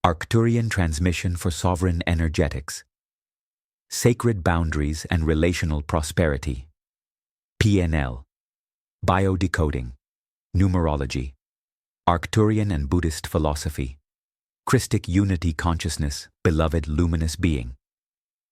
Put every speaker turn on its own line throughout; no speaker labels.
Arcturian transmission for sovereign energetics. Sacred boundaries and relational prosperity. PNL. Biodecoding. Numerology. Arcturian and Buddhist philosophy. Christic unity consciousness, beloved luminous being.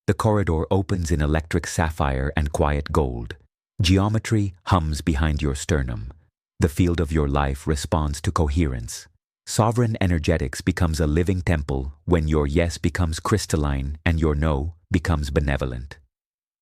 The corridor opens in electric sapphire and quiet gold. Geometry hums behind your sternum. The field of your life responds to coherence. Sovereign energetics becomes a living temple when your yes becomes crystalline and your no becomes benevolent.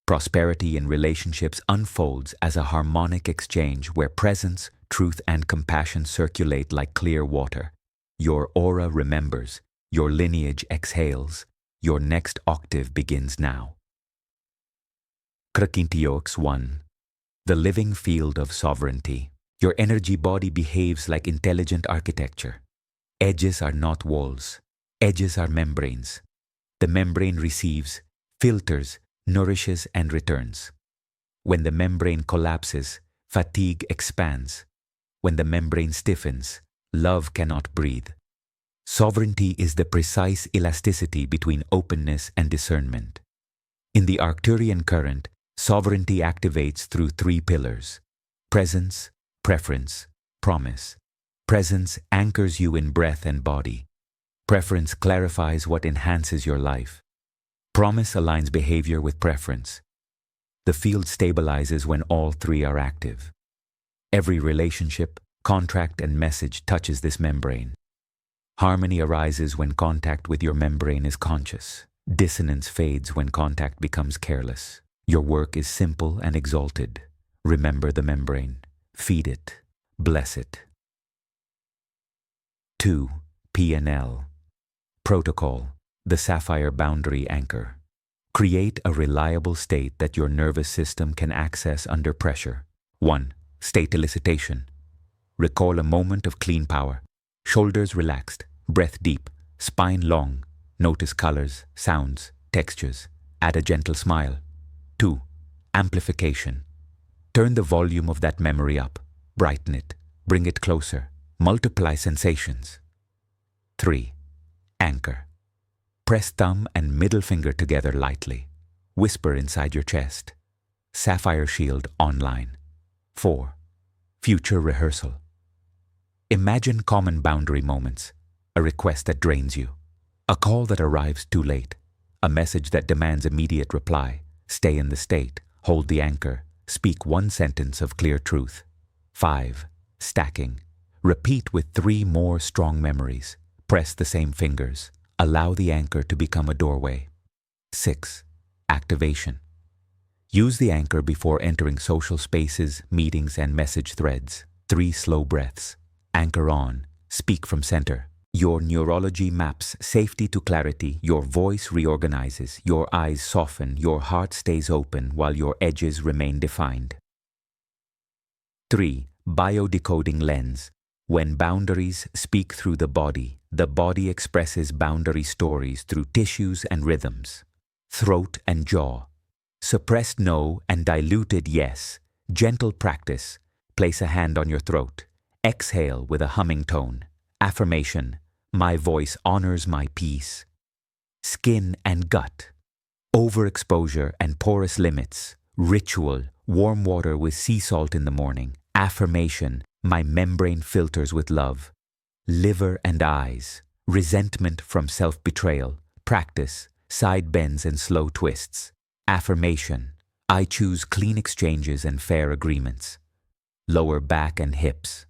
Prosperity in relationships unfolds as a harmonic exchange where presence, truth, and compassion circulate like clear water. Your aura remembers, your lineage exhales, your next octave begins now. Krakintiox 1. The living field of sovereignty. Your energy body behaves like intelligent architecture. Edges are not walls. Edges are membranes. The membrane receives, filters, nourishes, and returns. When the membrane collapses, fatigue expands. When the membrane stiffens, love cannot breathe. Sovereignty is the precise elasticity between openness and discernment. In the Arcturian current, sovereignty activates through 3 pillars: presence, preference, promise. Presence anchors you in breath and body. Preference clarifies what enhances your life. Promise aligns behavior with preference. The field stabilizes when all 3 are active. Every relationship, contract, and message touches this membrane. Harmony arises when contact with your membrane is conscious. Dissonance fades when contact becomes careless. Your work is simple and exalted. Remember the membrane. Feed it. Bless it. 2. PNL. Protocol. The sapphire boundary anchor. Create a reliable state that your nervous system can access under pressure. 1. State elicitation. Recall a moment of clean power. Shoulders relaxed, breath deep, spine long. Notice colors, sounds, textures. Add a gentle smile. 2. Amplification. Turn the volume of that memory up. Brighten it. Bring it closer. Multiply sensations. 3. Anchor. Press thumb and middle finger together lightly. Whisper inside your chest. Sapphire shield online. 4. Future rehearsal. Imagine common boundary moments. A request that drains you. A call that arrives too late. A message that demands immediate reply. Stay in the state. Hold the anchor. Speak 1 sentence of clear truth. 5. Stacking. Repeat with 3 more strong memories. Press the same fingers. Allow the anchor to become a doorway. 6. Activation. Use the anchor before entering social spaces, meetings, and message threads. 3 slow breaths. Anchor on. Speak from center. Your neurology maps safety to clarity. Your voice reorganizes. Your eyes soften. Your heart stays open while your edges remain defined. 3. Biodecoding lens. When boundaries speak through the body expresses boundary stories through tissues and rhythms. Throat and jaw. Suppressed no and diluted yes. Gentle practice. Place a hand on your throat. Exhale with a humming tone. Affirmation. My voice honors my peace. Skin and gut. Overexposure and porous limits. Ritual. Warm water with sea salt in the morning. Affirmation. My membrane filters with love. Liver and eyes. Resentment from self-betrayal. Practice. Side bends and slow twists. Affirmation. I choose clean exchanges and fair agreements. Lower back and hips.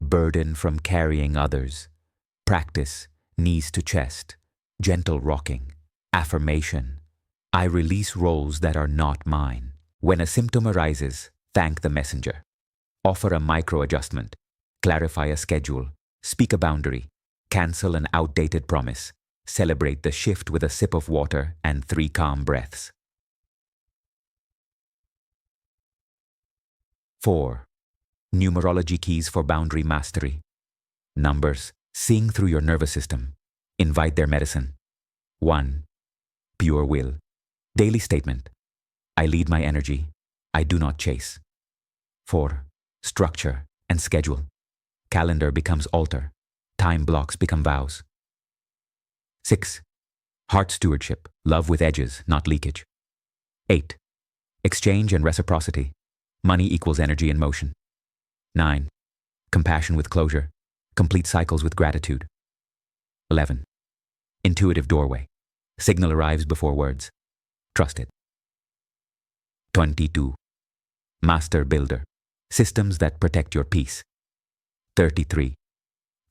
Burden from carrying others. Practice. Knees to chest. Gentle rocking. Affirmation. I release roles that are not mine. When a symptom arises, thank the messenger. Offer a micro-adjustment. Clarify a schedule. Speak a boundary. Cancel an outdated promise. Celebrate the shift with a sip of water and 3 calm breaths. 4. Numerology keys for boundary mastery. Numbers. Sing through your nervous system. Invite their medicine. 1. Pure will. Daily statement. I lead my energy. I do not chase. 4. Structure and schedule. Calendar becomes altar. Time blocks become vows. 6. Heart stewardship, love with edges, not leakage. 8. Exchange and reciprocity, money equals energy in motion. 9. Compassion with closure, complete cycles with gratitude. 11. Intuitive doorway, signal arrives before words, trust it. 22. Master builder, systems that protect your peace. 33.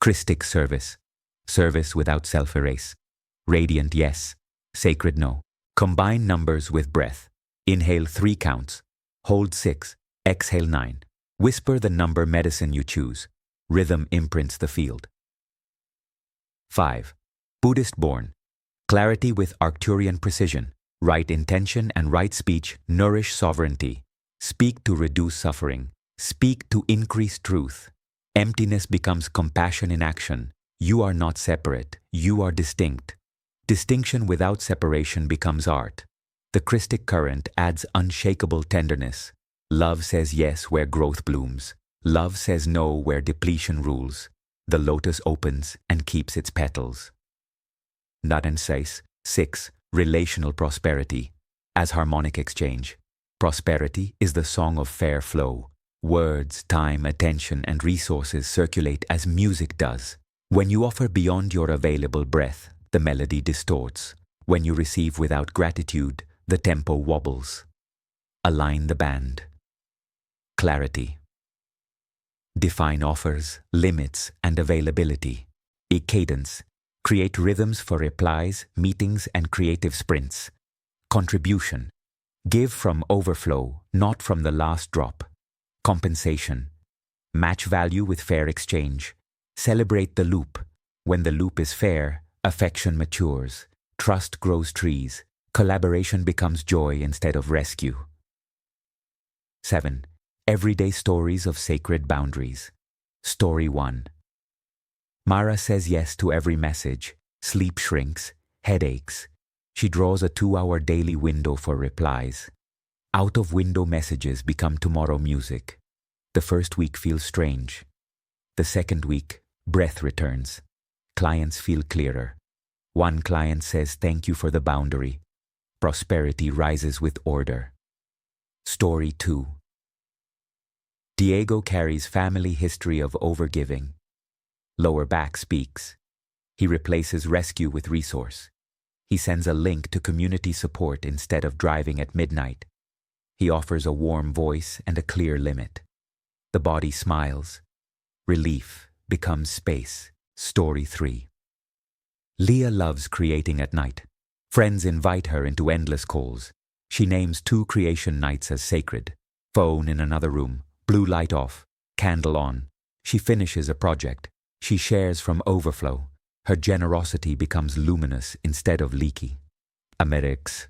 Christic service, service without self-erase. Radiant yes, sacred no. Combine numbers with breath. Inhale 3 counts. Hold 6. Exhale 9. Whisper the number medicine you choose. Rhythm imprints the field. 5. Buddhist born. Clarity with Arcturian precision. Right intention and right speech nourish sovereignty. Speak to reduce suffering. Speak to increase truth. Emptiness becomes compassion in action. You are not separate. You are distinct. Distinction without separation becomes art. The Christic current adds unshakable tenderness. Love says yes where growth blooms. Love says no where depletion rules. The lotus opens and keeps its petals. Nadan says, 6. Relational prosperity. As harmonic exchange. Prosperity is the song of fair flow. Words, time, attention, and resources circulate as music does. When you offer beyond your available breath, the melody distorts. When you receive without gratitude, the tempo wobbles. Align the band. Clarity. Define offers, limits, and availability. A cadence. Create rhythms for replies, meetings, and creative sprints. Contribution. Give from overflow, not from the last drop. Compensation. Match value with fair exchange. Celebrate the loop. When the loop is fair, affection matures. Trust grows trees. Collaboration becomes joy instead of rescue. 7. Everyday stories of sacred boundaries. Story 1. Mara says yes to every message. Sleep shrinks. Headaches. She draws a 2-hour daily window for replies. Out-of-window messages become tomorrow music. The first week feels strange. The second week, breath returns. Clients feel clearer. One client says thank you for the boundary. Prosperity rises with order. Story 2. Diego carries family history of overgiving. Lower back speaks. He replaces rescue with resource. He sends a link to community support instead of driving at midnight. He offers a warm voice and a clear limit. The body smiles. Relief becomes space. Story 3. Leah loves creating at night. Friends invite her into endless calls. She names 2 creation nights as sacred. Phone in another room, blue light off, candle on. She finishes a project. She shares from overflow. Her generosity becomes luminous instead of leaky. Amerix.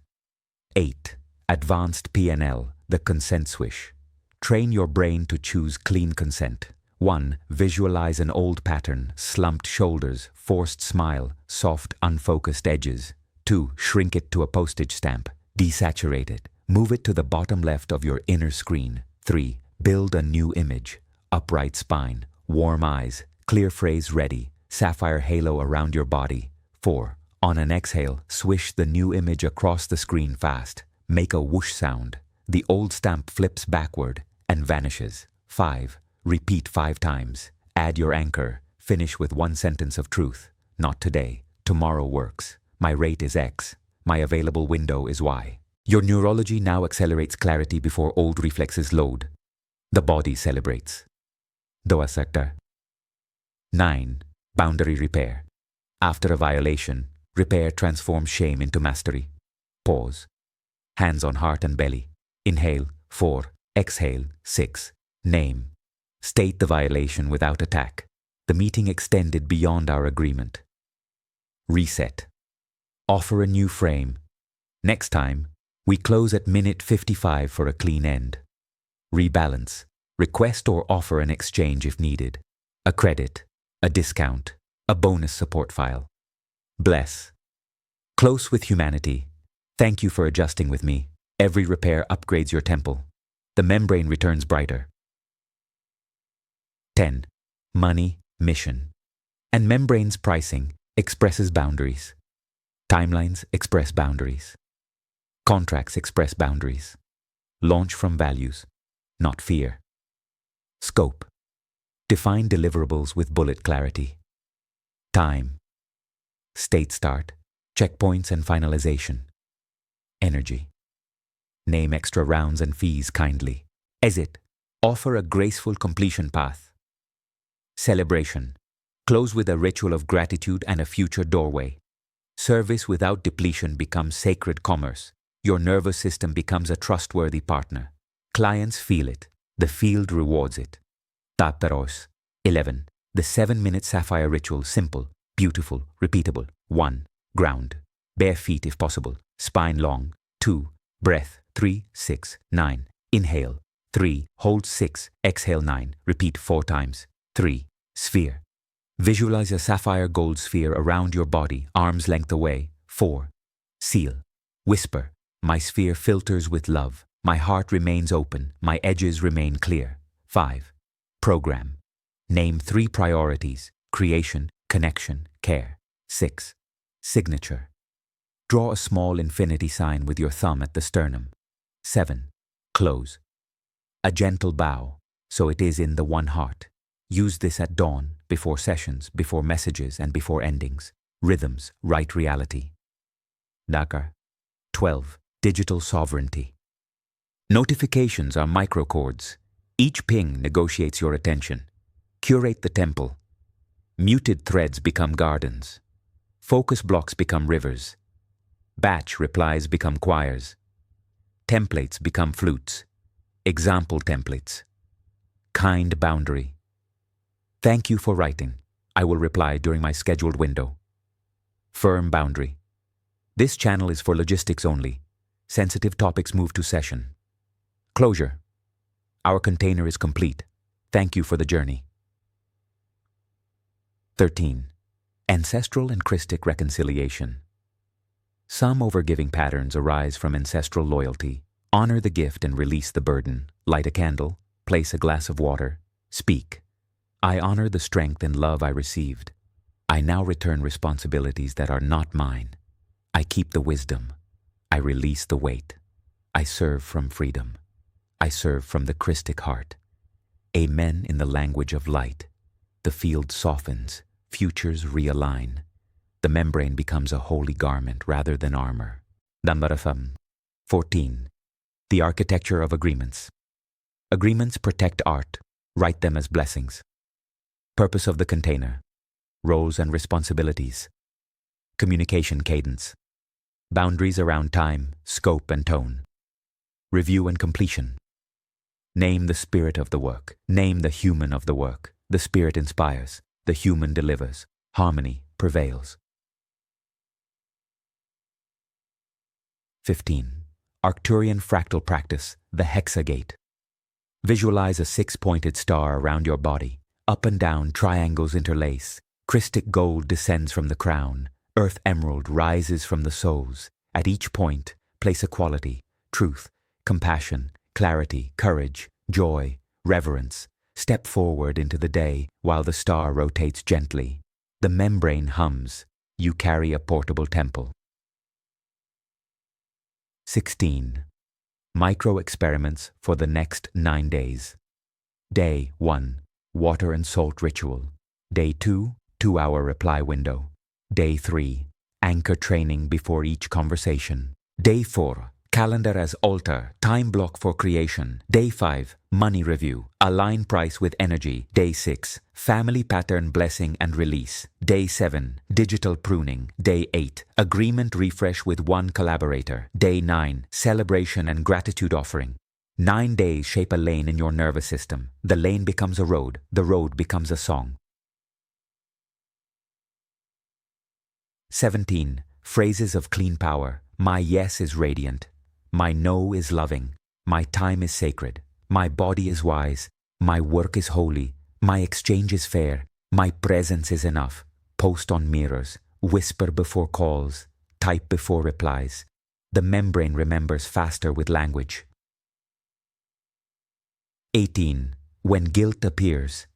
8. Advanced PNL, the consent swish. Train your brain to choose clean consent. 1. Visualize an old pattern, slumped shoulders, forced smile, soft, unfocused edges. 2. Shrink it to a postage stamp. Desaturate it. Move it to the bottom left of your inner screen. 3. Build a new image. Upright spine, warm eyes, clear phrase ready, sapphire halo around your body. 4. On an exhale, swish the new image across the screen fast. Make a whoosh sound. The old stamp flips backward and vanishes. 5. Repeat 5 times. Add your anchor. Finish with 1 sentence of truth. Not today. Tomorrow works. My rate is X. My available window is Y. Your neurology now accelerates clarity before old reflexes load. The body celebrates. Doa sector. 9. Boundary repair. After a violation, repair transforms shame into mastery. Pause. Hands on heart and belly. Inhale, 4. Exhale, 6. Name. State the violation without attack. The meeting extended beyond our agreement. Reset. Offer a new frame. Next time, we close at minute 55 for a clean end. Rebalance. Request or offer an exchange if needed. A credit, a discount, a bonus support file. Bless. Close with humanity. Thank you for adjusting with me. Every repair upgrades your temple. The membrane returns brighter. 10. Money, mission. And membrane's pricing expresses boundaries. Timelines express boundaries. Contracts express boundaries. Launch from values, not fear. Scope. Define deliverables with bullet clarity. Time. State start, checkpoints and finalization. Energy. Name extra rounds and fees kindly. Exit. Offer a graceful completion path. Celebration. Close with a ritual of gratitude and a future doorway. Service without depletion becomes sacred commerce. Your nervous system becomes a trustworthy partner. Clients feel it. The field rewards it. Taptaros. 11. The 7-minute sapphire ritual, simple, beautiful, repeatable. 1. Ground. Bare feet if possible. Spine long. 2. Breath. 3, 6, 9. Inhale. 3. Hold 6. Exhale 9. Repeat 4 times. 3. Sphere. Visualize a sapphire gold sphere around your body, arm's length away. 4. Seal. Whisper. My sphere filters with love. My heart remains open. My edges remain clear. 5. Program. Name 3 priorities: creation, connection, care. 6. Signature. Draw a small infinity sign with your thumb at the sternum. 7. Close. A gentle bow, so it is in the one heart. Use this at dawn, before sessions, before messages, and before endings. Rhythms, right reality. Dakar. 12. Digital sovereignty. Notifications are microchords. Each ping negotiates your attention. Curate the temple. Muted threads become gardens. Focus blocks become rivers. Batch replies become choirs. Templates become flutes. Example templates. Kind boundary. Thank you for writing. I will reply during my scheduled window. Firm boundary. This channel is for logistics only. Sensitive topics move to session. Closure. Our container is complete. Thank you for the journey. 13. Ancestral and Christic reconciliation. Some overgiving patterns arise from ancestral loyalty. Honor the gift and release the burden. Light a candle. Place a glass of water. Speak. I honor the strength and love I received. I now return responsibilities that are not mine. I keep the wisdom. I release the weight. I serve from freedom. I serve from the Christic heart. Amen in the language of light. The field softens. Futures realign. The membrane becomes a holy garment rather than armor. Dambarafam. 14. The architecture of agreements. Agreements protect art. Write them as blessings. Purpose of the container. Roles and responsibilities. Communication cadence. Boundaries around time, scope, and tone. Review and completion. Name the spirit of the work. Name the human of the work. The spirit inspires. The human delivers. Harmony prevails. 15. Arcturian fractal practice, the hexagate. Visualize a 6-pointed star around your body. Up and down triangles interlace. Christic gold descends from the crown. Earth emerald rises from the soles. At each point, place a quality: truth, compassion, clarity, courage, joy, reverence. Step forward into the day while the star rotates gently. The membrane hums. You carry a portable temple. 16. Micro-experiments for the next 9 days. Day 1. Water and salt ritual. Day 2. 2-hour reply window. Day 3. Anchor training before each conversation. Day 4. Calendar as altar. Time block for creation. Day 5. Money review. Align price with energy. Day 6. Family pattern blessing and release. Day 7. Digital pruning. Day 8. Agreement refresh with one collaborator. Day 9. Celebration and gratitude offering. 9 days shape a lane in your nervous system. The lane becomes a road. The road becomes a song. 17. Phrases of clean power. My yes is radiant. My no is loving. My time is sacred. My body is wise. My work is holy. My exchange is fair. My presence is enough. Post on mirrors. Whisper before calls. Type before replies. The membrane remembers faster with language. 18. When guilt appears.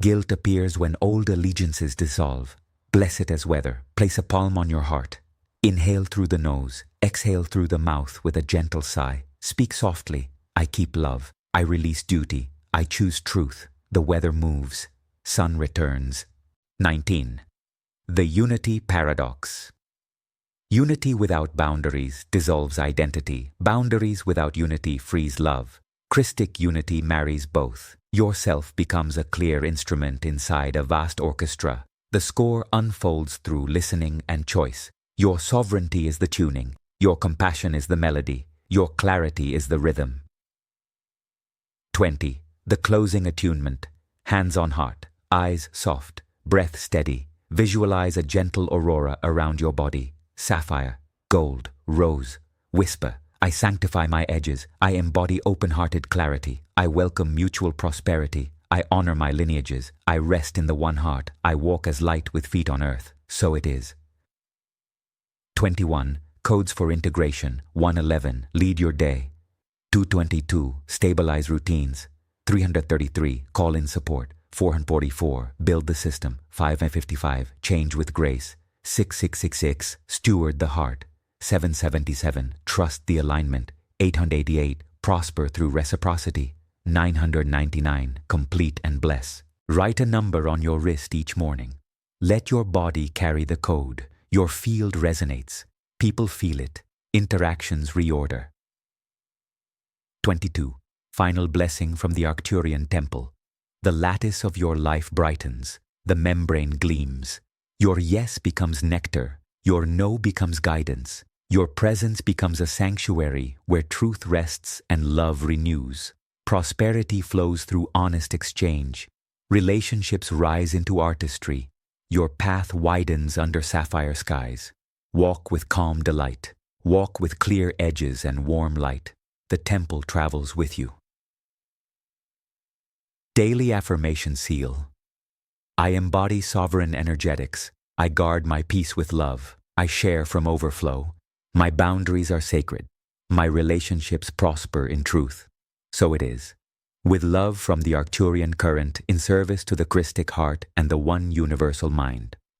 Guilt appears when old allegiances dissolve. Bless it as weather. Place a palm on your heart. Inhale through the nose, exhale through the mouth with a gentle sigh. Speak softly. I keep love. I release duty. I choose truth. The weather moves. Sun returns. 19. The Unity Paradox. Unity without boundaries dissolves identity. Boundaries without unity freeze love. Christic unity marries both. Yourself becomes a clear instrument inside a vast orchestra. The score unfolds through listening and choice. Your sovereignty is the tuning. Your compassion is the melody. Your clarity is the rhythm. 20. The closing attunement. Hands on heart. Eyes soft. Breath steady. Visualize a gentle aurora around your body. Sapphire, gold, rose. Whisper, I sanctify my edges. I embody open-hearted clarity. I welcome mutual prosperity. I honor my lineages. I rest in the one heart. I walk as light with feet on earth. So it is. 21. Codes for integration. 111. Lead your day. 222. Stabilize routines. 333. Call in support. 444. Build the system. 555. Change with grace. 6666. Steward the heart. 777. Trust the alignment. 888. Prosper through reciprocity. 999. Complete and bless. Write a number on your wrist each morning. Let your body carry the code. Your field resonates. People feel it. Interactions reorder. 22. Final blessing from the Arcturian temple. The lattice of your life brightens. The membrane gleams. Your yes becomes nectar. Your no becomes guidance. Your presence becomes a sanctuary where truth rests and love renews. Prosperity flows through honest exchange. Relationships rise into artistry. Your path widens under sapphire skies. Walk with calm delight. Walk with clear edges and warm light. The temple travels with you. Daily Affirmation Seal. I embody sovereign energetics. I guard my peace with love. I share from overflow. My boundaries are sacred. My relationships prosper in truth. So it is. With love from the Arcturian current in service to the Christic heart and the one universal mind.